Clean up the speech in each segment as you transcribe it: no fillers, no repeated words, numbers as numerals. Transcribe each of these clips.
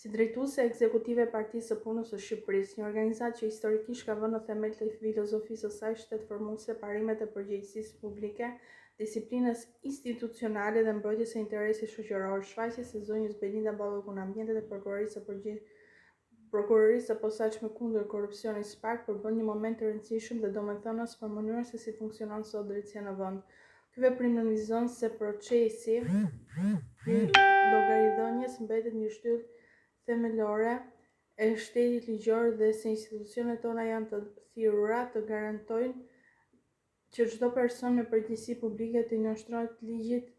Si drejtuese ekzekutive e Partisë së Punës së Shqipërisë, një organizatë që historikisht ka vënë në themel të filozofisë së saj shtetformuese, parimet e përgjegjësisë publike, disiplinës institucionale dhe mbrojtjes së interesit shoqëror, shfaqjes së zonjës Belinda Balloku në ambientet e prokurorisë së posaçme kundër korrupsionit SPAK përbën një moment të rëndësishëm dhe domethënës për mënyrën se si funksionon sot drejtësia në vend. Ky veprim nënvizon se procesi i llogaridhënies mbetet një shtyllë themelore e shtetit ligjor dhe se institucionet tona janë të thirrura të garantojnë që çdo person me përgjegjësi publike të njohështrohet ligjit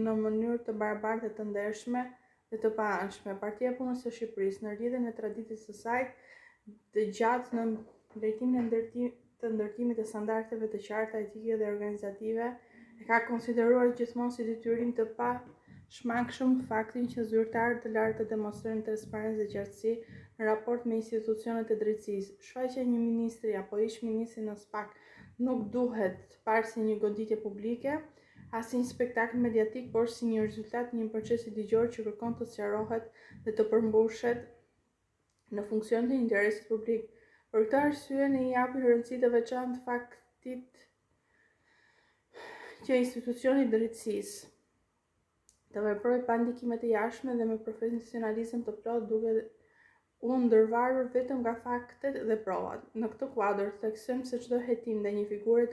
në mënyrë të barabartë dhe të ndershme dhe të paanshme. Partia e Punës së Shqipërisë, në rrjedhën e traditës së saj të gjatë në drejtimin të ndërtimit të standardeve të qarta etike dhe organizative, e ka konsideruar gjithmonë si detyrim të pashmangshëm faktin që zyrtarët të lartë të demonstrojnë transparencë dhe qartësi në raport me institucionet e drejtësisë. Shfaqja e një ministri apo ish-ministri në SPAK nuk duhet parë si një goditje publike, as si një spektakël mediatik, por si një rezultat i një procesi ligjor që kërkon të sqarohet dhe të përmbushet në funksion të interesit publik. Për këtë arsye, ne i japim rëndësi të veçantë faktit që institucioni i drejtësisë të veprojë pa ndikime të jashtme dhe me profesionalizëm të plotë, duke u ndërvarur vetëm nga faktet dhe provat. Në këtë kuadër, theksojmë se çdo hetim dhe një figure